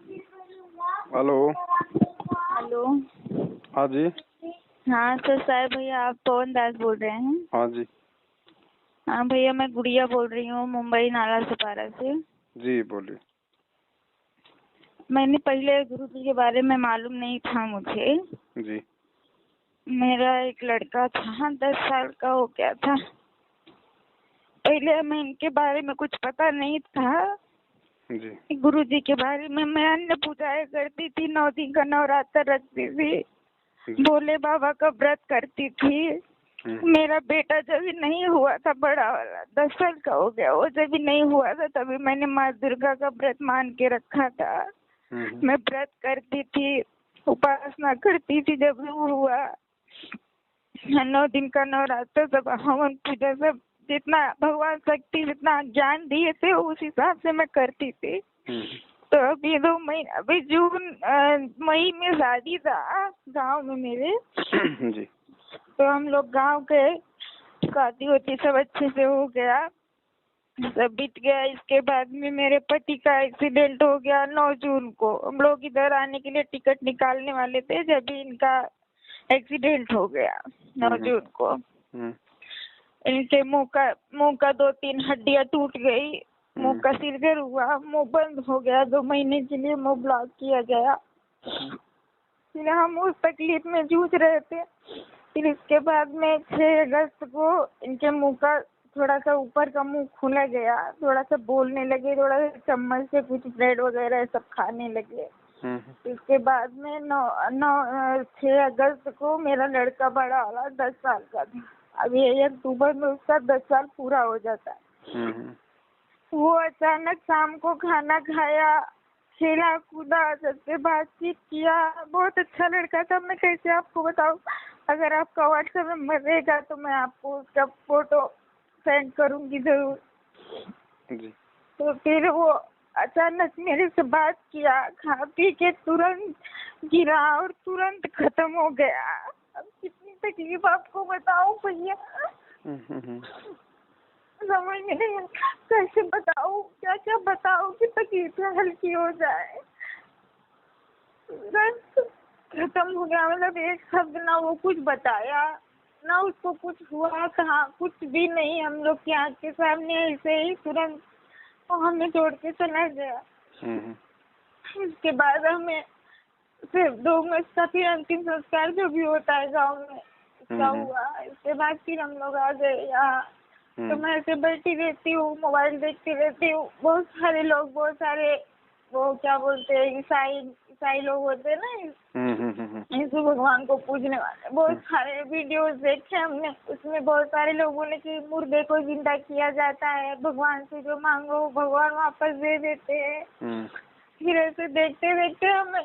Hello. Hello. हाँ जी। हाँ तो सर भैया आप पवन दास बोल रहे हैं? हाँ जी। हाँ भैया मैं गुड़िया बोल रही हूँ मुंबई नाला सुपारा से। जी बोलिए। मैंने पहले गुरु जी के बारे में मालूम नहीं था मुझे। जी। मेरा एक लड़का था 10 साल का हो गया था। पहले मैं इनके बारे में कुछ पता नहीं था। जी। गुरु जी के बारे में मैं अन्य पूजाएं करती थी, 9 दिन का नवरात्र रखती थी, भोले बाबा का व्रत करती थी। मेरा बेटा जब भी नहीं हुआ था, बड़ा वाला 10 साल का हो गया, वो जब भी नहीं हुआ था तभी मैंने माँ दुर्गा का व्रत मान के रखा था। मैं व्रत करती थी, उपासना करती थी। जब भी हुआ 9 दिन का नवरात्र, सब हवन पूजा, सब जितना भगवान शक्ति जितना ज्ञान दिए थे उस हिसाब से मैं करती थी। तो अभी 2 महीने, अभी जून मई में शादी था गांव में मेरे। जी। तो हम लोग गांव गए, शादी होती सब अच्छे से हो गया, सब बीत गया। इसके बाद में मेरे पति का एक्सीडेंट हो गया 9 जून को। हम लोग इधर आने के लिए टिकट निकालने वाले थे जब भी इनका एक्सीडेंट हो गया 9 जून को। इनके मुंह का 2-3 हड्डियां टूट गई, मुंह का सिरदर्द हुआ, मुंह बंद हो गया, 2 महीने के लिए मुंह ब्लॉक किया गया। फिर हम उस तकलीफ में जूझ रहे थे। फिर इसके बाद में 6 अगस्त को इनके मुंह का थोड़ा सा ऊपर का मुंह खुला गया, थोड़ा सा बोलने लगे, थोड़ा सा चम्मच से कुछ ब्रेड वगैरह सब खाने लगे। इसके बाद में 6 अगस्त को मेरा लड़का बड़ा वाला 10 साल का था। अभी 1 अक्टूबर में उसका 10 साल पूरा हो जाता है। वो अचानक शाम को खाना खाया, खेला कूदा, सबसे बातचीत किया, बहुत अच्छा लड़का था। मैं कैसे आपको बताऊं? अगर आपका व्हाट्सएप नंबर रहेगा तो मैं आपको उसका फोटो सेंड करूंगी जरूर। तो फिर वो अचानक मेरे से बात किया, खा पी के तुरंत गिरा और तुरंत खत्म हो गया। अब कितनी तकलीफ आपको बताऊं भैया, समझ में नहीं कैसे बताऊं, क्या क्या बताऊं कि तकलीफें हल्की हो जाए। खत्म हो गया, मतलब एक शब्द ना वो कुछ बताया ना उसको कुछ हुआ, कहा कुछ भी नहीं। हम लोग की आँख के सामने ऐसे ही तुरंत वो हमें छोड़ के चला गया। इसके बाद हमें फिर 2 महीने का फिर अंतिम संस्कार जो भी होता है गाँव में उसका हुआ। इसके बाद फिर हम लोग आ गए यहाँ। तो मैं ऐसे बैठी रहती हूँ, मोबाइल देखती रहती हूँ। बहुत सारे लोग, बहुत सारे वो क्या बोलते हैं, ईसाई लोग होते हैं ना, यीशु भगवान को पूजने वाले, बहुत सारे वीडियोस देखे हमने। उसमें बहुत सारे लोगों ने कि मुर्दे को जिंदा किया जाता है, भगवान से जो मांगो भगवान वापस दे देते हैं। फिर ऐसे देखते देखते हमें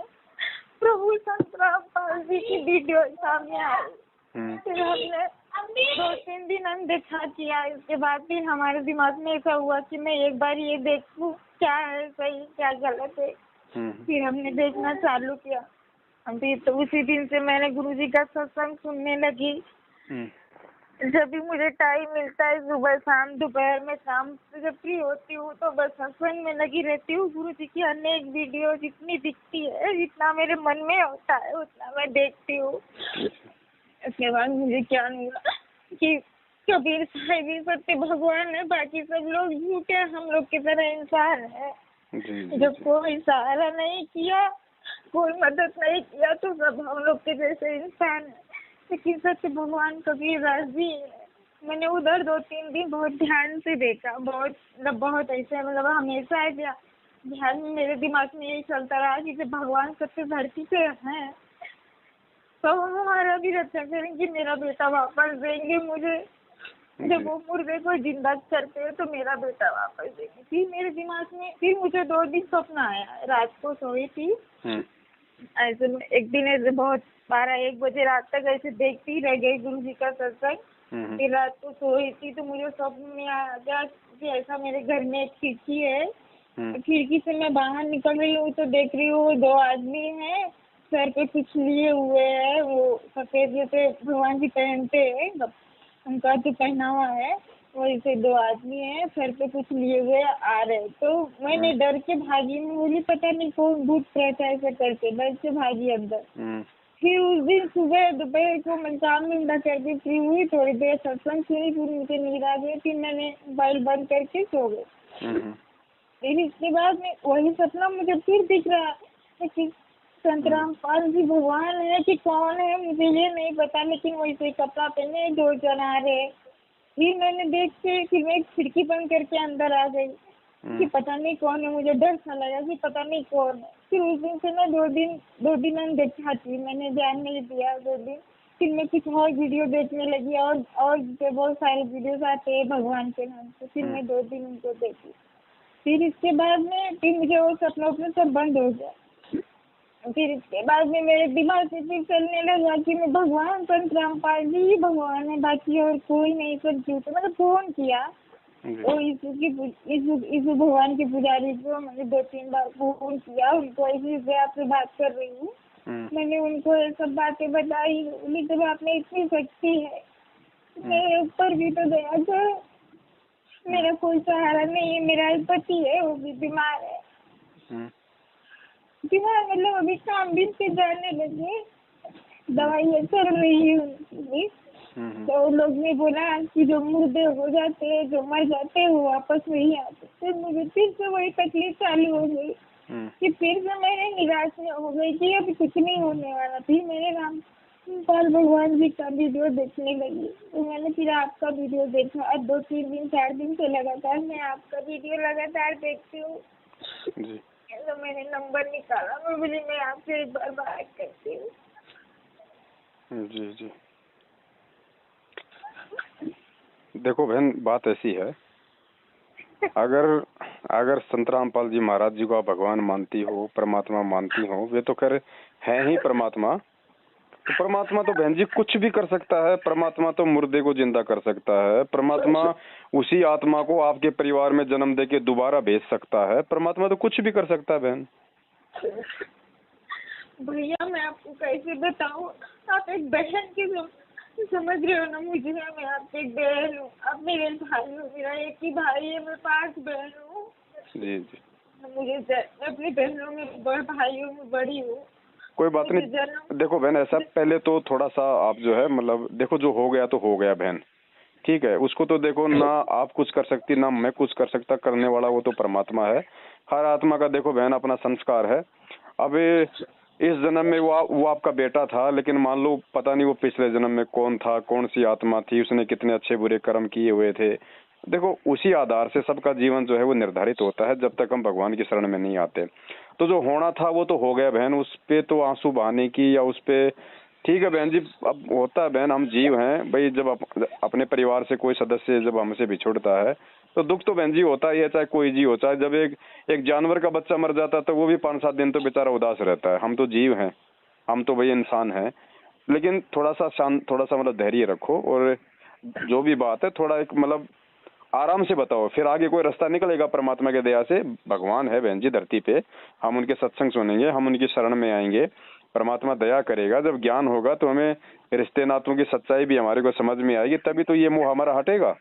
प्रभु संत रामपाल जी की वीडियो सामने आई। फिर हमने 2-3 दिन अनदेखा किया। इसके बाद फिर हमारे दिमाग में ऐसा हुआ कि मैं एक बार ये देखूं क्या है सही क्या गलत है। फिर हमने देखना चालू किया। फिर तो उसी दिन से मैंने गुरुजी का सत्संग सुनने लगी। जब भी मुझे टाइम मिलता है, सुबह शाम दोपहर में, शाम से जब फ्री होती हूँ तो बस सत्संग में लगी रहती हूँ। गुरुजी की अनेक वीडियो जितनी दिखती है, जितना मेरे मन में होता है उतना मैं देखती हूँ। इसके बाद मुझे क्या हुआ कि कबीर साहिब ही सत्य भगवान है, बाकी सब लोग झूठे, हम लोग की तरह इंसान है। जब कोई सहारा नहीं किया, कोई मदद नहीं किया तो सब हम लोग के जैसे इंसान है। लेकिन सत्य भगवान कबीर दास जी, मैंने उधर 2-3 दिन बहुत ध्यान से देखा, बहुत ऐसे मतलब हमेशा ध्यान में मेरे दिमाग में यही चलता रहा कि जब भगवान सत्य धरती पे है तो हमारा भी रक्षा करेंगे, मेरा बेटा वापस देंगे मुझे। जब वो मुर्दे को जिंदा करते हैं तो मेरा बेटा वापस देंगे। फिर मेरे दिमाग में फिर मुझे 2 दिन सपना आया। रात को सोई थी ऐसे, एक दिन ऐसे बहुत 12-1 बजे रात तक ऐसे देखती रह गई गुरु जी का सत्संग। फिर रात को सोई थी तो मुझे स्वप्न में आ गया कि ऐसा मेरे घर में एक खिड़की है, खिड़की से मैं बाहर निकल रही हूँ तो देख रही हूँ 2 आदमी हैं, सर पे कुछ लिए हुए है, वो सफेद जैसे भगवान जी पहनते हैं, उनका जो पहना हुआ है वही से 2 आदमी हैं, सर पे कुछ लिए हुए आ रहे, तो मैंने डर के भागी। मैं बोली पता नहीं कौन भूत प्रेत ऐसा करके, डर से भागी अंदर। फिर उस दिन सुबह दोपहर को मैं काम धंधा करके फ्री हुई, थोड़ी देर सत्संग सुनी, फिर मुझे नींद आ गई, फिर मैंने मोबाइल बंद करके सो गई। फिर इसके बाद में वही सपना मुझे फिर दिख रहा है कि संत रामपाल जी भगवान है कि कौन है मुझे ये नहीं पता, लेकिन वैसे कपड़ा पहने 2 जन आ रहे। फिर मैंने देख के फिर मैं खिड़की बंद करके अंदर आ गई कि पता नहीं कौन है, मुझे डर सा लगा कि पता नहीं कौन है। फिर उस दिन से मैं 2 दिन अनदेखा थी, मैंने ध्यान नहीं दिया 2 दिन। फिर मैं कुछ और वीडियो देखने लगी और बहुत सारे वीडियोस आते हैं भगवान के नाम से, फिर मैं 2 दिन उनको देखी। फिर इसके बाद में फिर मुझे वो सपना अपने सब बंद हो गया। फिर इसके बाद में मेरे दिमाग से फिर चलने लगा कि मैं भगवान संत रामपाल जी ही भगवान है, बाकी और कोई नहीं, सब झूठ। मैंने फोन किया और यीशु भगवान के पुजारी को मैंने 2-3 बार फोन किया, उनको ऐसे से आपसे बात कर रही हूँ। मैंने उनको ये सब बातें बताई, जब आप में इतनी शक्ति है मेरे ऊपर भी तो दया करो। मेरा कोई सहारा नहीं है, मेरा पति है वो भी बीमार है, बीमार मतलब अभी काम भी से जाने लगे, दवाइयाँ चल रही है उनकी। तो लोग ने बोला कि जो मुर्दे हो जाते हैं, जो मर जाते हैं वो वापस नहीं आते। फिर मुझे फिर से वही तकलीफ चालू हो गई कि फिर से मैंने निराश हो गई कि अभी कुछ नहीं होने वाला। फिर मैंने रामपाल भगवान जी का वीडियो देखने लगी, तो मैंने फिर आपका वीडियो देखा। अब 2-3 दिन 4 दिन से लगातार मैं आपका वीडियो लगातार देखती हूँ। तो मैंने नंबर निकाला, मैं बोली मैं आपसे एक बार बात करती हूँ। जी जी, देखो बहन, बात ऐसी है, अगर संत रामपाल जी महाराज जी को आप भगवान मानती हो, परमात्मा मानती हो, वे तो खैर है ही परमात्मा। तो परमात्मा तो बहन जी कुछ भी कर सकता है। परमात्मा तो मुर्दे को जिंदा कर सकता है। परमात्मा उसी आत्मा को आपके परिवार में जन्म दे के दोबारा भेज सकता है। परमात्मा तो कुछ भी कर सकता है बहन। भैया मैं आपको कैसे बताऊं, आप एक बहन की समझ रहे हो ना मुझे। मैं आपकी एक बहन हूँ, आप मेरे भाई हो, मेरा एक ही भाई है, मैं 5 बहन हूँ। जी जी, मुझे अपनी बहनों में बड़े भाइयों में बड़ी हूँ। कोई बात नहीं। देखो बहन, ऐसा पहले तो थोड़ा सा आप जो है मतलब देखो, जो हो गया तो हो गया बहन, ठीक है। उसको तो देखो, ना आप कुछ कर सकती ना मैं कुछ कर सकता, करने वाला वो तो परमात्मा है। हर आत्मा का देखो बहन अपना संस्कार है। अब इस जन्म में वो आपका बेटा था, लेकिन मान लो पता नहीं वो पिछले जन्म में कौन था, कौन सी आत्मा थी, उसने कितने अच्छे बुरे कर्म किए हुए थे। देखो उसी आधार से सबका जीवन जो है वो निर्धारित होता है, जब तक हम भगवान की शरण में नहीं आते। तो जो होना था वो तो हो गया बहन, उस पे तो आंसू बहाने की या उस पे ठीक है बहन जी। अब होता है बहन, हम जीव हैं भाई, जब अपने परिवार से कोई सदस्य जब हमसे बिछुड़ता है तो दुख तो बहन जी होता ही है, चाहे कोई जीव हो। चाहे जब एक जानवर का बच्चा मर जाता है तो वो भी 5-7 दिन तो बेचारा उदास रहता है। हम तो जीव हैं, हम तो भाई इंसान हैं। लेकिन थोड़ा सा शांत, थोड़ा सा मतलब धैर्य रखो, और जो भी बात है थोड़ा एक मतलब आराम से बताओ, फिर आगे कोई रास्ता निकलेगा परमात्मा के दया से। भगवान है बहन जी धरती पे, हम उनके सत्संग सुनेंगे, हम उनकी शरण में आएंगे, परमात्मा दया करेगा। जब ज्ञान होगा तो हमें रिश्ते नातों की सच्चाई भी हमारे को समझ में आएगी, तभी तो ये मोह हमारा हटेगा।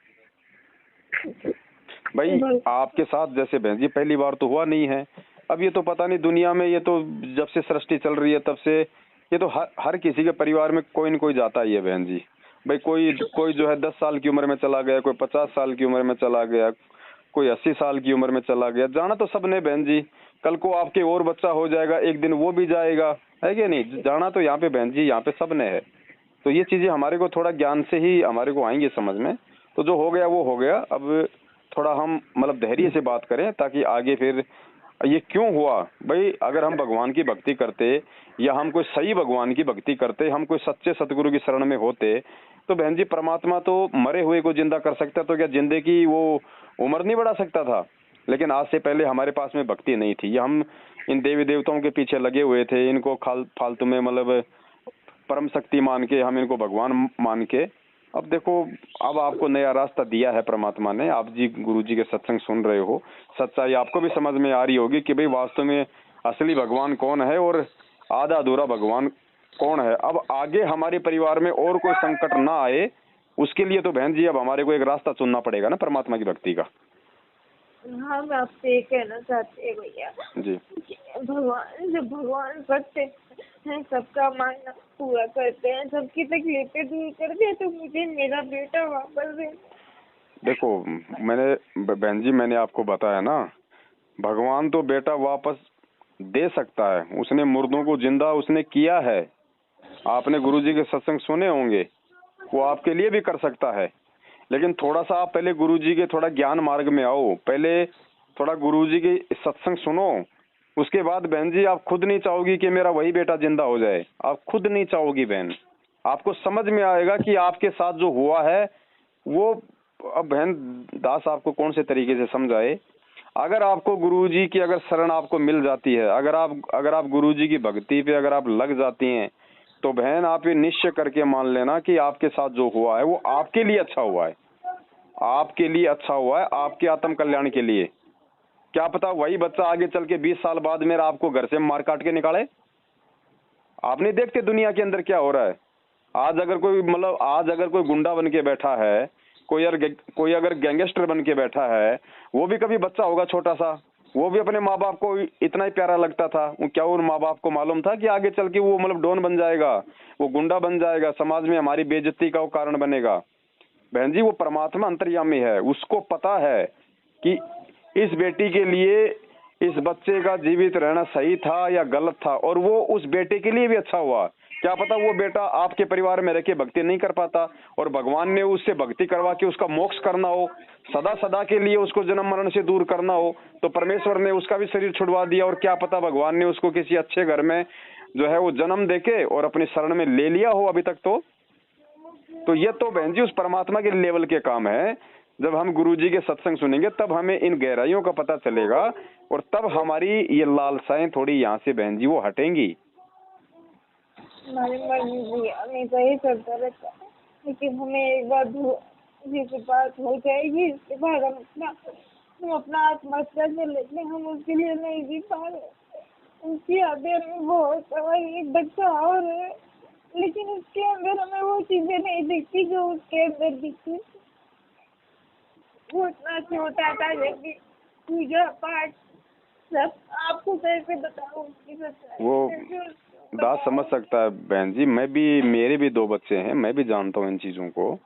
भाई आपके साथ जैसे बहन जी पहली बार तो हुआ नहीं है। अब ये तो पता नहीं दुनिया में, ये तो जब से सृष्टि चल रही है तब से ये तो हर किसी के परिवार में कोई न कोई जाता ही है बहन जी। भाई कोई जो है 10 साल की उम्र में चला गया, कोई 50 साल की उम्र में चला गया, कोई 80 साल की उम्र में चला गया। जाना तो सबने बहन जी, कल को आपके और बच्चा हो जाएगा, एक दिन वो भी जाएगा, है कि नहीं। जाना तो यहाँ पे बहन जी, यहाँ पे सबने है। तो ये चीजें हमारे को थोड़ा ज्ञान से ही हमारे को आएंगे समझ में। तो जो हो गया वो हो गया। अब थोड़ा हम मतलब धैर्य से बात करें, ताकि आगे फिर ये क्यों हुआ। भाई अगर हम भगवान की भक्ति करते, या हम कोई सही भगवान की भक्ति करते, हम कोई सच्चे सतगुरु की शरण में होते, तो बहन जी परमात्मा तो मरे हुए को जिंदा कर सकता, तो क्या जिंदगी की वो उम्र नहीं बढ़ा सकता था। लेकिन आज से पहले हमारे पास में भक्ति नहीं थी, या हम इन देवी देवताओं के पीछे लगे हुए थे, इनको फालतू में मतलब परम शक्ति मान के, हम इनको भगवान मान के। अब देखो, अब आपको नया रास्ता दिया है परमात्मा ने। आप जी गुरु जी के सत्संग सुन रहे हो, सच्चाई आपको भी समझ में आ रही होगी कि भाई वास्तव में असली भगवान कौन है और आधा अधूरा भगवान कौन है। अब आगे हमारे परिवार में और कोई संकट ना आए, उसके लिए तो बहन जी अब हमारे को एक रास्ता चुनना पड़ेगा ना परमात्मा की भक्ति का। हाँ, मैं आपसे ये कहना चाहती हूँ भैया जी कि भगवान करते हैं, सबका मांगना पूरा करते हैं, सबकी तकलीफें दूर कर दे, तो मुझे मेरा बेटा वापस दे। देखो बहन जी मैंने आपको बताया ना, भगवान तो बेटा वापस दे सकता है, उसने मुर्दों को जिंदा उसने किया है। आपने गुरुजी के सत्संग सुने होंगे, वो आपके लिए भी कर सकता है। लेकिन थोड़ा सा आप पहले गुरुजी के थोड़ा ज्ञान मार्ग में आओ, पहले थोड़ा गुरुजी के सत्संग सुनो, उसके बाद बहन जी आप खुद नहीं चाहोगी कि मेरा वही बेटा जिंदा हो जाए। आप खुद नहीं चाहोगी बहन, आपको समझ में आएगा कि आपके साथ जो हुआ है वो। अब बहन दास आपको कौन से तरीके से समझाए, अगर आपको गुरुजी की अगर शरण आपको मिल जाती है, अगर आप गुरुजी की भक्ति पे अगर आप लग जाती हैं, तो बहन आप ये निश्चय करके मान लेना कि आपके साथ जो हुआ है वो आपके लिए अच्छा हुआ है, आपके लिए अच्छा हुआ है, आपके आत्म कल्याण के लिए। क्या पता वही बच्चा आगे चल के 20 साल बाद मेरा आपको घर से मार काट के निकाले। आप नहीं देखते दुनिया के अंदर क्या हो रहा है। आज अगर कोई गुंडा बन के बैठा है, कोई अगर गैंगस्टर बन के बैठा है, वो भी कभी बच्चा होगा छोटा सा, वो भी अपने माँ बाप को इतना ही प्यारा लगता था। क्या उन माँ बाप को मालूम था कि आगे चल के वो डॉन बन जाएगा, वो गुंडा बन जाएगा, समाज में हमारी बेइज्जती का वो कारण बनेगा। बहन जी वो परमात्मा अंतर्यामी है, उसको पता है कि इस बेटी के लिए इस बच्चे का जीवित रहना सही था या गलत था, और वो उस बेटे के लिए भी अच्छा हुआ। क्या पता वो बेटा आपके परिवार में रह के भक्ति नहीं कर पाता और भगवान ने उससे भक्ति करवा के उसका मोक्ष करना हो, सदा सदा के लिए उसको जन्म मरण से दूर करना हो, तो परमेश्वर ने उसका भी शरीर छुड़वा दिया, और क्या पता भगवान ने उसको किसी अच्छे घर में जो है वो जन्म देके और अपनी शरण में ले लिया हो अभी तक। तो ये तो बहन जी उस परमात्मा के लेवल के काम है। जब हम गुरुजी के सत्संग सुनेंगे तब हमें इन गहराइयों का पता चलेगा, और तब हमारी ये लालसाएं थोड़ी यहाँ से बहन जी वो हटेंगी। हमारे मन में हमेशा ही चलता रहता है, लेकिन हमें एक बार जिसके बात हो जाएगी इसके बाद हम अपना आत्महत्या कर लेते हैं, हम उसके लिए नहीं जी पा रहे। उसकी यादें हमें बहुत, एक बच्चा और है, लेकिन उसके अंदर हमें वो चीजें नहीं दिखती जो उसके अंदर दिखती। वो इतना छोटा था, जबकि पूजा पाठ सब आपको कैसे बताऊं उसकी सच्चाई। वो दास समझ सकता है बहन जी, मेरे भी 2 बच्चे हैं, मैं भी जानता हूँ इन चीजों को।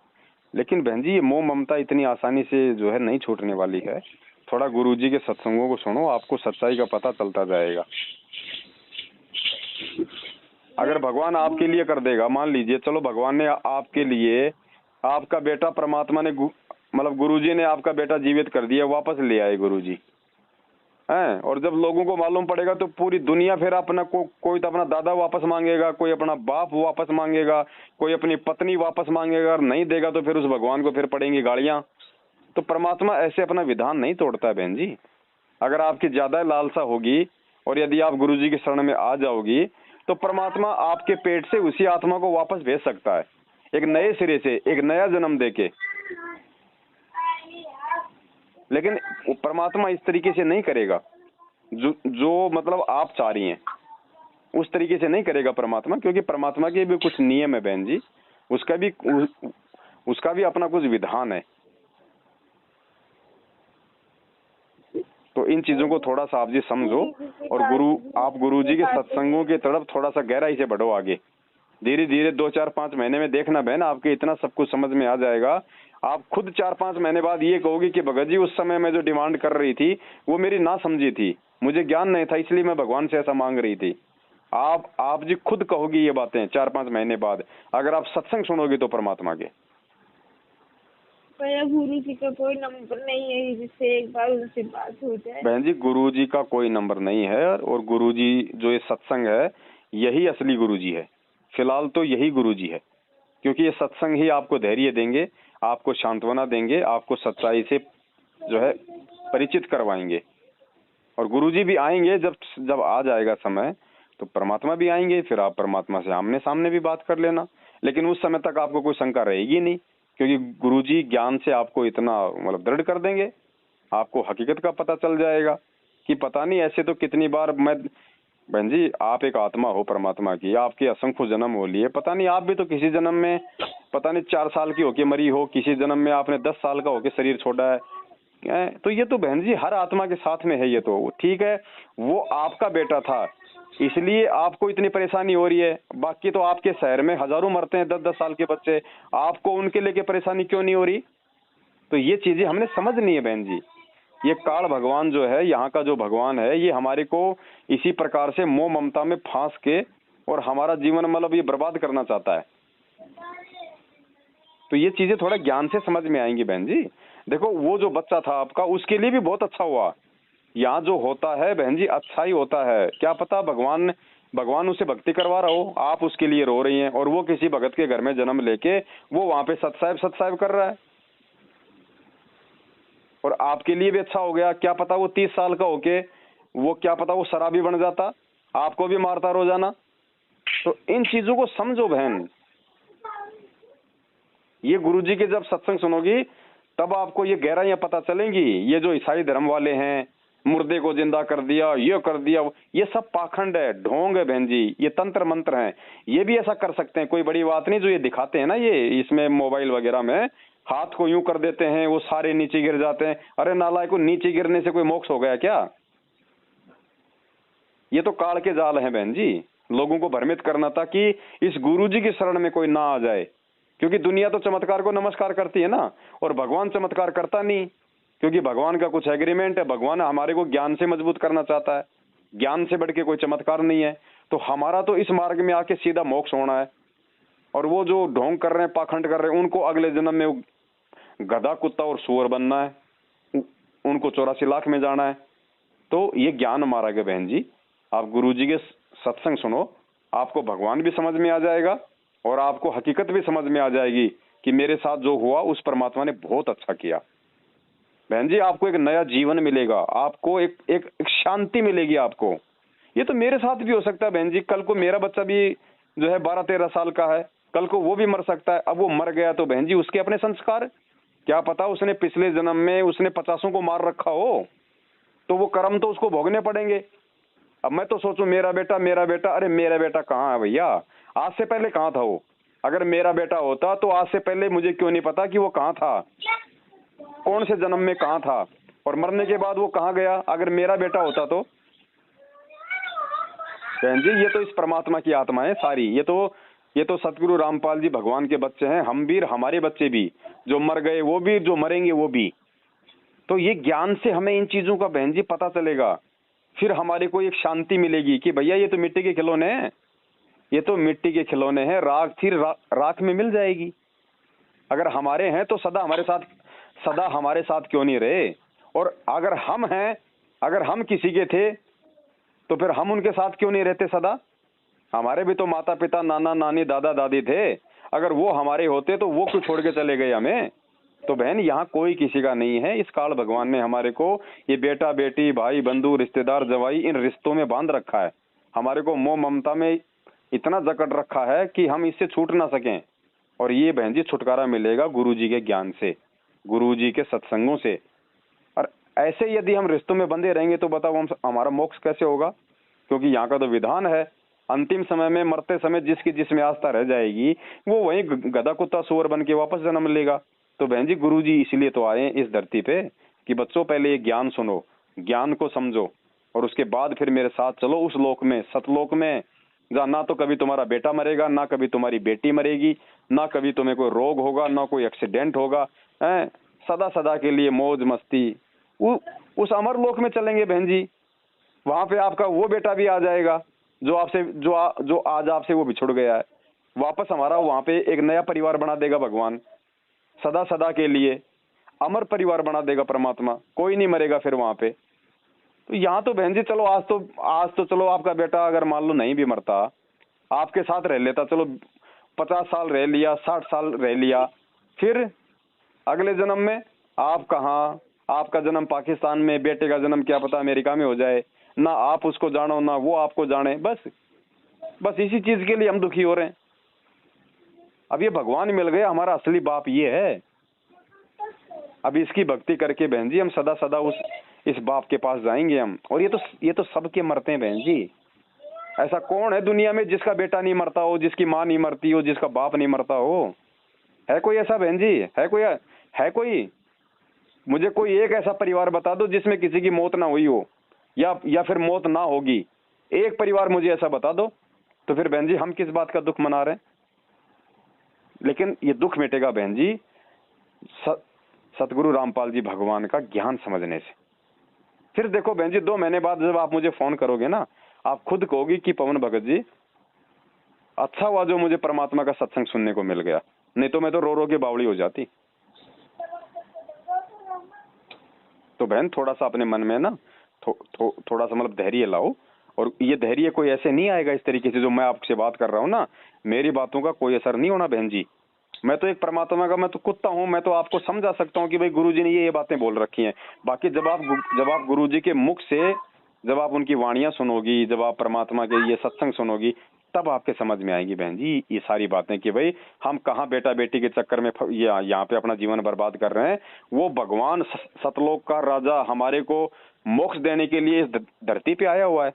लेकिन बहन जी ये मोह ममता इतनी आसानी से जो है नहीं छूटने वाली है। थोड़ा गुरुजी के सत्संगों को सुनो, आपको सच्चाई का पता चलता जाएगा। अगर भगवान आपके लिए कर देगा, मान लीजिए चलो भगवान ने आपके लिए, आपका बेटा परमात्मा ने गुरुजी ने आपका बेटा जीवित कर दिया, वापस ले आए गुरुजी हैं, और जब लोगों को मालूम पड़ेगा तो पूरी दुनिया फिर अपना कोई तो अपना दादा वापस मांगेगा, कोई अपना बाप वापस मांगेगा, कोई अपनी पत्नी वापस मांगेगा, और नहीं देगा तो फिर उस भगवान को फिर पड़ेंगी गालियां। तो परमात्मा ऐसे अपना विधान नहीं तोड़ता है बहन जी। अगर आपकी ज्यादा लालसा होगी और यदि आप गुरुजी की शरण में आ जाओगी, तो परमात्मा आपके पेट से उसी आत्मा को वापस भेज सकता है, एक नए सिरे से, एक नया जन्म देके। लेकिन परमात्मा इस तरीके से नहीं करेगा, जो आप चाह रही हैं उस तरीके से नहीं करेगा परमात्मा, क्योंकि परमात्मा के भी कुछ नियम है बहन जी, उसका भी अपना कुछ विधान है। तो इन चीजों को थोड़ा सा आप जी समझो, और आप गुरुजी के सत्संगों की तरफ थोड़ा सा गहराई से बढ़ो आगे। धीरे धीरे 2-4-5 महीने में देखना बहन, आपके इतना सब कुछ समझ में आ जाएगा। आप खुद 4-5 महीने बाद ये कहोगे कि भगत जी उस समय मैं जो डिमांड कर रही थी वो मेरी ना समझी थी, मुझे ज्ञान नहीं था, इसलिए मैं भगवान से ऐसा मांग रही थी। आप जी खुद कहोगी ये बातें 4-5 महीने बाद, अगर आप सत्संग सुनोगे तो परमात्मा के। गुरु जी का कोई नंबर नहीं है जिससे एक बार उनसे बात हो जाए। बहन जी गुरु जी का कोई नंबर नहीं है, और गुरु जी जो ये सत्संग है यही असली गुरु जी है। फिलहाल तो यही गुरु जी है, क्योंकि ये सत्संग ही आपको धैर्य देंगे, आपको सांत्वना देंगे, आपको सच्चाई से जो है परिचित करवाएंगे। और गुरुजी भी आएंगे, जब आ जाएगा समय तो परमात्मा भी आएंगे, फिर आप परमात्मा से आमने सामने भी बात कर लेना। लेकिन उस समय तक आपको कोई शंका रहेगी नहीं, क्योंकि गुरुजी ज्ञान से आपको इतना दृढ़ कर देंगे, आपको हकीकत का पता चल जाएगा कि पता नहीं ऐसे तो कितनी बार मैं बहन जी आप एक आत्मा हो परमात्मा की, आपके असंख्य जन्म हो लिए, पता नहीं आप भी तो किसी जन्म में पता नहीं 4 साल की होके मरी हो, किसी जन्म में आपने 10 साल का होके शरीर छोड़ा है। तो ये तो बहन जी हर आत्मा के साथ में है। ये तो ठीक है, वो आपका बेटा था इसलिए आपको इतनी परेशानी हो रही है, बाकी तो आपके शहर में हजारों मरते हैं 10-10 साल के बच्चे, आपको उनके लेके परेशानी क्यों नहीं हो रही? तो ये चीजें हमने समझनी है बहन जी। ये काल भगवान जो है, यहाँ का जो भगवान है, ये हमारे को इसी प्रकार से मोह ममता में फांस के और हमारा जीवन मतलब ये बर्बाद करना चाहता है। तो ये चीजें थोड़ा ज्ञान से समझ में आएंगी बहन जी। देखो वो जो बच्चा था आपका, उसके लिए भी बहुत अच्छा हुआ। यहाँ जो होता है बहन जी अच्छा ही होता है, क्या पता भगवान उसे भक्ति करवा रहा हो, आप उसके लिए रो रही हैं और वो किसी भगत के घर में जन्म लेके वो वहां पे सत्साहिब कर रहा है और आपके लिए भी अच्छा हो गया। क्या पता वो 30 साल का होके वो क्या पता वो शराबी बन जाता, आपको भी मारता रोजाना। तो इन चीजों को समझो बहन। ये गुरुजी के जब सत्संग सुनोगी तब आपको ये गहराइयां पता चलेंगी। ये जो ईसाई धर्म वाले हैं, मुर्दे को जिंदा कर दिया, ये कर दिया, ये सब पाखंड है, ढोंग है बहन जी, ये तंत्र मंत्र हैं। ये भी ऐसा कर सकते हैं, कोई बड़ी बात नहीं। जो ये दिखाते हैं ना ये इसमें मोबाइल वगैरह में, हाथ को यूं कर देते हैं वो सारे नीचे गिर जाते हैं। अरे नालायक को, नीचे गिरने से कोई मोक्ष हो गया क्या? ये तो काल के जाल हैं बहन जी, लोगों को भ्रमित करना था कि इस गुरुजी की शरण में कोई ना आ जाए, क्योंकि दुनिया तो चमत्कार को नमस्कार करती है ना, और भगवान चमत्कार करता नहीं, क्योंकि भगवान का कुछ एग्रीमेंट है। भगवान हमारे को ज्ञान से मजबूत करना चाहता है, ज्ञान से बढ़ के कोई चमत्कार नहीं है। तो हमारा तो इस मार्ग में आके सीधा मोक्ष होना है। और वो जो ढोंग कर रहे हैं, पाखंड कर रहे हैं, उनको अगले जन्म में गधा, कुत्ता और सुअर बनना है, उनको 84 लाख में जाना है। तो ये ज्ञान मार्ग है बहन जी। आप गुरुजी के सत्संग सुनो, आपको भगवान भी समझ में आ जाएगा और आपको हकीकत भी समझ में आ जाएगी कि मेरे साथ जो हुआ उस परमात्मा ने बहुत अच्छा किया। बहन जी आपको एक नया जीवन मिलेगा, आपको एक शांति मिलेगी आपको। ये तो मेरे साथ भी हो सकता है बहन जी, कल को मेरा बच्चा भी जो है 12-13 साल का है, कल को वो भी मर सकता है। अब वो मर गया तो बहन जी उसके अपने संस्कार, क्या पता उसने पिछले जन्म में उसने 50 को मार रखा हो, तो वो कर्म तो उसको भोगने पड़ेंगे। अब मैं तो सोचूं मेरा बेटा, अरे मेरा बेटा कहाँ है भैया? आज से पहले कहाँ था वो? अगर मेरा बेटा होता तो आज से पहले मुझे क्यों नहीं पता कि वो कहाँ था, कौन से जन्म में कहाँ था, और मरने के बाद वो कहाँ गया? अगर मेरा बेटा होता तो बहन जी ये तो इस परमात्मा की आत्मा है सारी। ये तो सतगुरु रामपाल जी भगवान के बच्चे हैं, हम भी, हमारे बच्चे भी, जो मर गए वो भी, जो मरेंगे वो भी। तो ये ज्ञान से हमें इन चीजों का बहन जी पता चलेगा, फिर हमारे को एक शांति मिलेगी कि भैया ये तो मिट्टी के खिलौने हैं, ये तो मिट्टी के खिलौने हैं, राख फिर राख में मिल जाएगी। अगर हमारे हैं तो सदा हमारे साथ क्यों नहीं रहे? और अगर हम हैं, अगर हम किसी के थे तो फिर हम उनके साथ क्यों नहीं रहते सदा? हमारे भी तो माता पिता, नाना नानी, दादा दादी थे, अगर वो हमारे होते तो वो क्यों छोड़ के चले गए हमें? तो बहन यहाँ कोई किसी का नहीं है। इस काल भगवान ने हमारे को ये बेटा बेटी, भाई बंधु, रिश्तेदार, जवाई, इन रिश्तों में बांध रखा है। हमारे को मोह ममता में इतना जकड़ रखा है कि हम इससे छूट ना सकें। और ये बहन जी छुटकारा मिलेगा गुरुजी के ज्ञान से, गुरुजी के सत्संगों से। और ऐसे यदि हम रिश्तों में बंधे रहेंगे तो बताओ हमारा मोक्ष कैसे होगा? क्योंकि यहाँ का तो विधान है, अंतिम समय में मरते समय जिसकी जिसमें आस्था रह जाएगी वो वहीं गधा, कुत्ता, सुअर बन के वापस जन्म लेगा। तो बहन जी गुरुजी इसलिए तो आए इस धरती पे कि बच्चों पहले ये ज्ञान सुनो, ज्ञान को समझो, और उसके बाद फिर मेरे साथ चलो उस लोक में, सतलोक में, जहाँ ना तो कभी तुम्हारा बेटा मरेगा, ना कभी तुम्हारी बेटी मरेगी, ना कभी तुम्हें कोई रोग होगा, ना कोई एक्सीडेंट होगा, हैं? सदा सदा के लिए मौज मस्ती उस अमर लोक में चलेंगे बहन जी। वहां पे आपका वो बेटा भी आ जाएगा जो आपसे जो आज आपसे वो बिछुड़ गया है, वापस हमारा वहां पे एक नया परिवार बना देगा भगवान, सदा सदा के लिए अमर परिवार बना देगा परमात्मा, कोई नहीं मरेगा फिर वहां पे। तो यहाँ तो बहन जी चलो आज तो चलो आपका बेटा अगर मान लो नहीं भी मरता, आपके साथ रह लेता, चलो 50 साल रह लिया, 60 साल रह लिया, फिर अगले जन्म में आप कहाँ, आपका जन्म पाकिस्तान में, बेटे का जन्म क्या पता अमेरिका में हो जाए, ना आप उसको जानो ना वो आपको जाने। बस इसी चीज के लिए हम दुखी हो रहे हैं। अब ये भगवान मिल गए, हमारा असली बाप ये है। अब इसकी भक्ति करके बहन जी हम सदा सदा इस बाप के पास जाएंगे हम। और ये तो सबके मरते हैं बहन जी, ऐसा कौन है दुनिया में जिसका बेटा नहीं मरता हो, जिसकी माँ नहीं मरती हो, जिसका बाप नहीं मरता हो? है कोई ऐसा बहन जी? है कोई? मुझे कोई एक ऐसा परिवार बता दो जिसमें किसी की मौत ना हुई हो, या फिर मौत ना होगी। एक परिवार मुझे ऐसा बता दो, तो फिर बहन जी हम किस बात का दुख मना रहे हैं? लेकिन ये दुख मिटेगा बहन जी सतगुरु रामपाल जी भगवान का ज्ञान समझने से। फिर देखो बहन जी 2 महीने बाद जब आप मुझे फोन करोगे ना, आप खुद कहोगी कि पवन भगत जी अच्छा हुआ जो मुझे परमात्मा का सत्संग सुनने को मिल गया, नहीं तो मैं तो रो रो के बावली हो जाती। तो बहन थोड़ा सा अपने मन में ना थोड़ा सा मतलब धैर्य लाओ, और ये धैर्य कोई ऐसे नहीं आएगा इस तरीके से जो मैं आपसे बात कर रहा हूँ ना, मेरी बातों का कोई असर नहीं होना बहन जी। मैं तो एक परमात्मा का मैं तो कुत्ता हूँ, मैं तो आपको समझा सकता हूँ कि भाई गुरुजी ने ये बातें बोल रखी हैं। बाकी जब आप गुरुजी के मुख से जब आप उनकी वाणियां सुनोगी, जब आप परमात्मा के ये सत्संग सुनोगी, तब आपके समझ में आएगी बहन जी ये सारी बातें कि भाई हम कहाँ बेटा बेटी के चक्कर में यहाँ पे अपना जीवन बर्बाद कर रहे हैं। वो भगवान सतलोक का राजा हमारे को मोक्ष देने के लिए इस धरती पे आया हुआ है,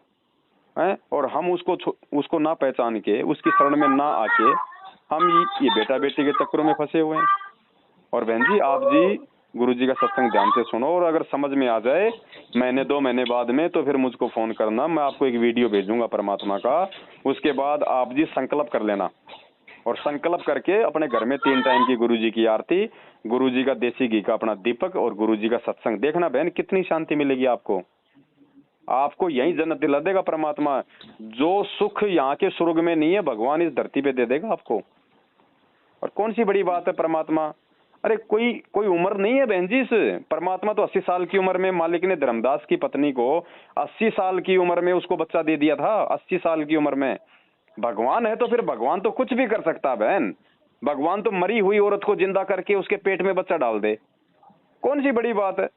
और हम उसको ना पहचान के, उसकी शरण में ना आके हम ये बेटा बेटी के चक्करों में फंसे हुए हैं। और बहन जी आप जी गुरुजी का सत्संग ध्यान से सुनो, और अगर समझ में आ जाए 1-2 महीने बाद में, तो फिर मुझको फोन करना, मैं आपको एक वीडियो भेजूंगा परमात्मा का। उसके बाद आप जी संकल्प कर लेना, और संकल्प करके अपने घर में 3 टाइम की गुरुजी की आरती, गुरुजी का देसी घी का अपना दीपक, और गुरुजी का सत्संग देखना बहन, कितनी शांति मिलेगी आपको। आपको यही जन्नत दिला देगा परमात्मा। जो सुख यहाँ के स्वर्ग में नहीं है, भगवान इस धरती पे दे देगा आपको। और कौन सी बड़ी बात है परमात्मा? अरे कोई उम्र नहीं है बहन जी इस परमात्मा तो 80 साल की उम्र में मालिक ने धर्मदास की पत्नी को 80 साल की उम्र में उसको बच्चा दे दिया था। 80 साल की उम्र में भगवान है, तो फिर भगवान तो कुछ भी कर सकता है बहन। भगवान तो मरी हुई औरत को जिंदा करके उसके पेट में बच्चा डाल दे, कौन सी बड़ी बात है?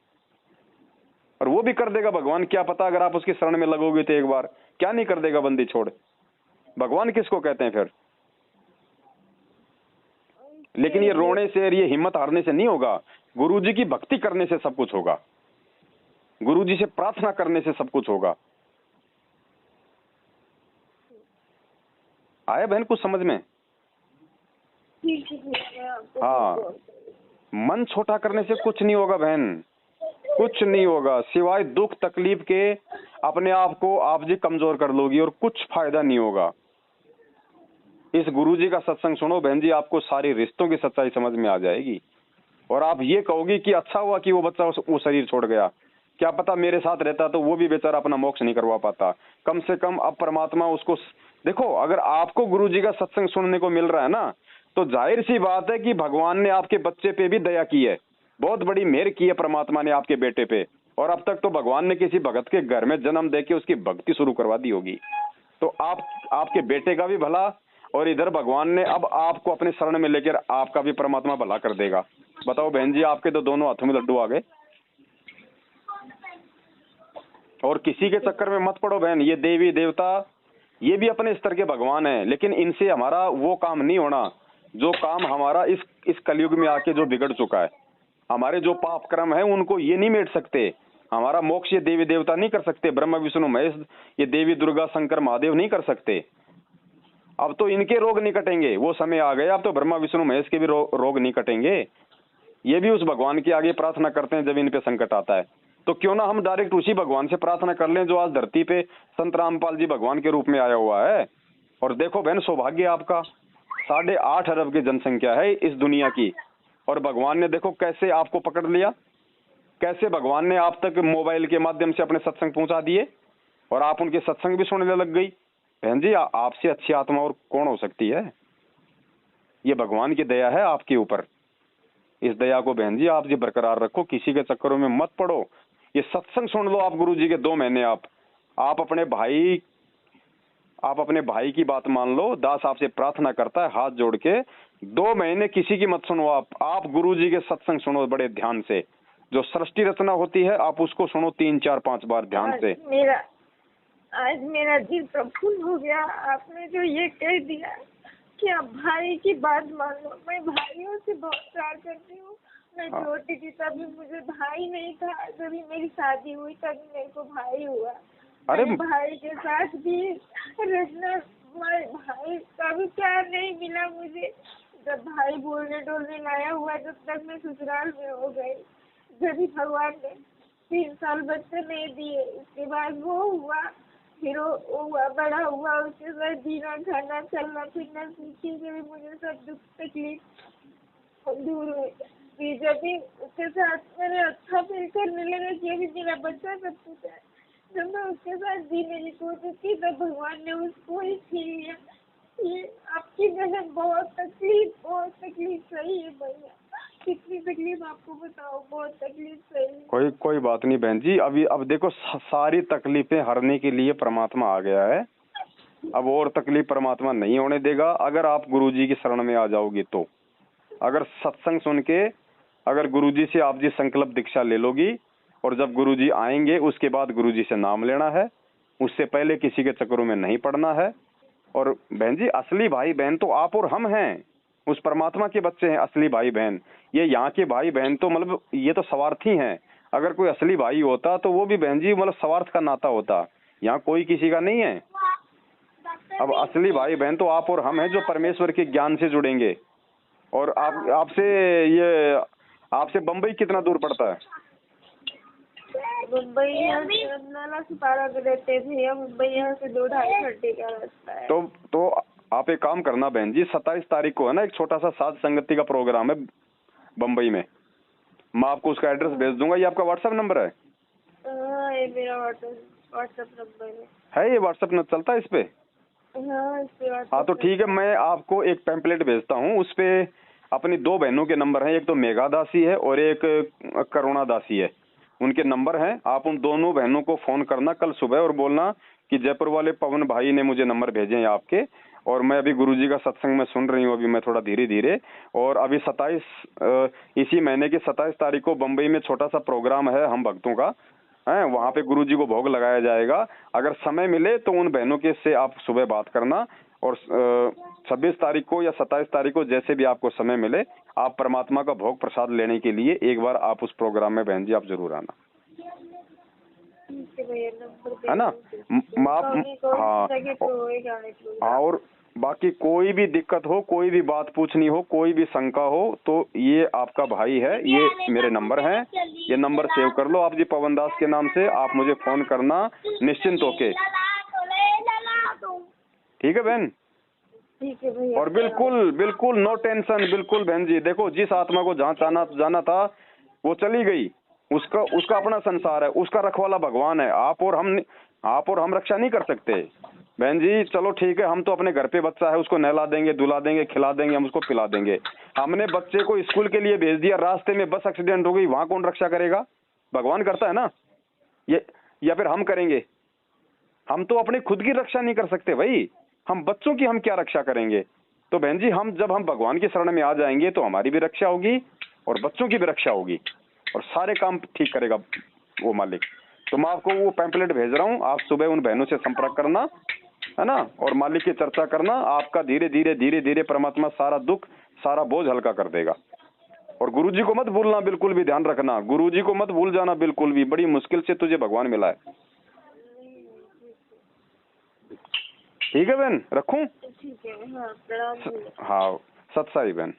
और वो भी कर देगा भगवान। क्या पता अगर आप उसकी शरण में लगोगे तो एक बार क्या नहीं कर देगा बंदी छोड़। भगवान किसको कहते हैं फिर? लेकिन ये रोने से और ये हिम्मत हारने से नहीं होगा, गुरुजी की भक्ति करने से सब कुछ होगा, गुरुजी से प्रार्थना करने से सब कुछ होगा। आया बहन कुछ समझ में? हाँ, मन छोटा करने से कुछ नहीं होगा बहन, कुछ नहीं होगा सिवाय दुख तकलीफ के। अपने आप को आप जी कमजोर कर लोगी और कुछ फायदा नहीं होगा। इस गुरुजी का सत्संग सुनो बहन जी, आपको सारी रिश्तों की सच्चाई समझ में आ जाएगी, और आप ये कहोगी कि अच्छा हुआ कि वो बच्चा वो शरीर छोड़ गया। क्या पता मेरे साथ रहता तो वो भी बेचारा अपना मोक्ष नहीं करवा पाता। कम से कम अब परमात्मा उसको देखो, अगर आपको गुरुजी का सत्संग सुनने को मिल रहा है ना, तो जाहिर सी बात है कि भगवान ने आपके बच्चे पे भी दया की है, बहुत बड़ी मेहर की है परमात्मा ने आपके बेटे पे। और अब तक तो भगवान ने किसी भगत के घर में जन्म देके उसकी भक्ति शुरू करवा दी होगी। तो आपके बेटे का भी भला, और इधर भगवान ने अब आपको अपने शरण में लेकर आपका भी परमात्मा भला कर देगा। बताओ बहन जी, आपके तो दोनों हाथों में लड्डू आ गए। और किसी के चक्कर में मत पड़ो बहन। ये देवी देवता ये भी अपने स्तर के भगवान हैं, लेकिन इनसे हमारा वो काम नहीं होना जो काम हमारा इस कलयुग में आके जो बिगड़ चुका है। हमारे जो पाप कर्म है उनको ये नहीं मेट सकते। हमारा मोक्ष ये देवी देवता नहीं कर सकते, ब्रह्मा विष्णु महेश, ये देवी दुर्गा शंकर महादेव नहीं कर सकते। अब तो इनके रोग नहीं कटेंगे, वो समय आ गया। अब तो ब्रह्मा विष्णु महेश के भी रोग नहीं कटेंगे। ये भी उस भगवान के आगे प्रार्थना करते हैं जब इन पे संकट आता है। तो क्यों ना हम डायरेक्ट उसी भगवान से प्रार्थना कर लें जो आज धरती पे संत रामपाल जी भगवान के रूप में आया हुआ है। और देखो बहन, सौभाग्य आपका, 8.5 अरब की जनसंख्या है इस दुनिया की, और भगवान ने देखो कैसे आपको पकड़ लिया, कैसे भगवान ने आप तक मोबाइल के माध्यम से अपने सत्संग पहुंचा दिए, और आप उनके सत्संग भी सुनने लग गई। बहन जी, आपसे अच्छी आत्मा और कौन हो सकती है? ये भगवान की दया है आपके ऊपर। इस दया को बहन जी आप जी बरकरार रखो, किसी के चक्करों में मत पड़ो। ये सत्संग सुन लो आप गुरुजी के 2 महीने। आप अपने भाई की बात मान लो। दास आपसे प्रार्थना करता है हाथ जोड़ के, 2 महीने किसी की मत सुनो। आप गुरुजी के सत्संग सुनो बड़े ध्यान से। जो सृष्टि रचना होती है आप उसको सुनो 3, 4, 5 बार ध्यान से। आज मेरा दिल प्रफुल्ल हो गया। आपने जो ये कह दिया कि आप भाई की बात मान लो। मैं भाइयों से बहुत प्यार करती हूँ। मैं छोटी थी तभी मुझे भाई नहीं था, जब मेरी शादी हुई तभी मेरे को भाई हुआ। अरे भाई के साथ भी रचना, मेरे भाई का भी प्यार नहीं मिला मुझे। जब भाई बोलने डोलने लाया हुआ जब तक मैं ससुराल में हो गई, जब भी भगवान ने 3 साल बच्चे नहीं दिए, उसके बाद वो हुआ, फिर वो हुआ, बड़ा हुआ, उसके साथ जीना खाना चलना फिरना सीखी, जब भी मुझे सब दुख तकलीफ दूर हुई। फिर जब भी उसके साथ मैंने अच्छा फील करने लगा कि अभी मेरा बच्चा सब कुछ है, जब मैं उसके साथ जीने की कोशिश की तो भगवान ने उसको ही छीन लिया। ये आपकी बहन बहुत तकलीफ सही है भैया, कितनी तकलीफ आपको बताओ, बहुत तकलीफ सही। कोई बात नहीं बहन जी, अभी अब देखो सारी तकलीफें हरने के लिए परमात्मा आ गया है। अब और तकलीफ परमात्मा नहीं होने देगा अगर आप गुरुजी की शरण में आ जाओगी तो। अगर सत्संग सुन के अगर गुरुजी से आप जी संकल्प दीक्षा ले लोगी, और जब गुरुजी आएंगे उसके बाद गुरुजी से नाम लेना है, उससे पहले किसी के चक्करों में नहीं पड़ना है। और बहन जी असली भाई बहन तो आप और हम हैं, उस परमात्मा के बच्चे हैं असली भाई बहन। ये यहाँ के भाई बहन तो मतलब ये तो स्वार्थी हैं। अगर कोई असली भाई होता तो वो भी बहन जी मतलब स्वार्थ का नाता होता, यहाँ कोई किसी का नहीं है। अब असली भाई बहन तो आप और हम हैं जो परमेश्वर के ज्ञान से जुड़ेंगे। और आपसे बम्बई कितना दूर पड़ता है? मुंबई यहाँ से 12 रहते थे, मुंबई यहाँ से 2-2.5 घंटे का रास्ता है। तो आप एक काम करना बहन जी, 27 तारीख को है ना एक छोटा सा साध संगति का प्रोग्राम है बम्बई में। मैं आपको उसका एड्रेस भेज दूंगा। ये आपका व्हाट्सएप नंबर है? हाँ, ये मेरा व्हाट्सएप नंबर है। ये व्हाट्सएप न चलता है इस पे? हाँ, इस पे हाँ तो ठीक है, मैं आपको एक पैम्पलेट भेजता हूँ। उस पे अपनी 2 बहनों के नंबर हैं, एक तो मेघा दासी है और एक करुणा दासी है। उनके नंबर हैं। आप उन दोनों बहनों को फोन करना कल सुबह और बोलना कि जयपुर वाले पवन भाई ने मुझे नंबर भेजे हैं आपके, और मैं अभी गुरुजी का सत्संग में सुन रही हूँ, अभी मैं थोड़ा धीरे धीरे। और अभी 27 इसी महीने की 27 तारीख को बम्बई में छोटा सा प्रोग्राम है हम भक्तों का है, वहाँ पे गुरुजी को भोग लगाया जाएगा। अगर समय मिले तो उन बहनों के से आप सुबह बात करना, और 26 तारीख को या 27 तारीख को जैसे भी आपको समय मिले आप परमात्मा का भोग प्रसाद लेने के लिए एक बार आप उस प्रोग्राम में बहन जी आप जरूर आना, है ना? हाँ, और बाकी कोई भी दिक्कत हो, कोई भी बात पूछनी हो, कोई भी शंका हो तो ये आपका भाई है, ये मेरे नंबर हैं, ये नंबर सेव कर लो आप जी पवन दास के नाम से। आप मुझे फोन करना निश्चिंत होके, ठीक है बहन? ठीक है भैया। और बिल्कुल नो टेंशन, बिल्कुल बहन जी। देखो जिस आत्मा को जहाँ जाना था वो चली गई, उसका अपना संसार है, उसका रखवाला भगवान है। आप और हम रक्षा नहीं कर सकते बहन जी। चलो ठीक है, हम तो अपने घर पे बच्चा है उसको नहला देंगे, दुला देंगे, खिला देंगे, हम उसको पिला देंगे। हमने बच्चे को स्कूल के लिए भेज दिया, रास्ते में बस एक्सीडेंट हो गई, वहां कौन रक्षा करेगा? भगवान करता है ना, ये या फिर हम करेंगे? हम तो अपनी खुद की रक्षा नहीं कर सकते भाई, हम बच्चों की हम क्या रक्षा करेंगे? तो बहन जी जब हम भगवान की शरण में आ जाएंगे तो हमारी भी रक्षा होगी और बच्चों की भी रक्षा होगी, और सारे काम ठीक करेगा वो मालिक। तो मैं आपको वो पैम्पलेट भेज रहा हूँ, आप सुबह उन बहनों से संपर्क करना, है ना? और मालिक की चर्चा करना, आपका धीरे धीरे परमात्मा सारा दुख सारा बोझ हल्का कर देगा। और गुरुजी को मत भूलना, बिल्कुल भी ध्यान रखना, गुरुजी को मत भूल जाना बिल्कुल भी। बड़ी मुश्किल से तुझे भगवान मिला है। ठीक है बहन, रखूं? ठीक है। हाँ, प्रणाम। हाँ, सत साई बहन।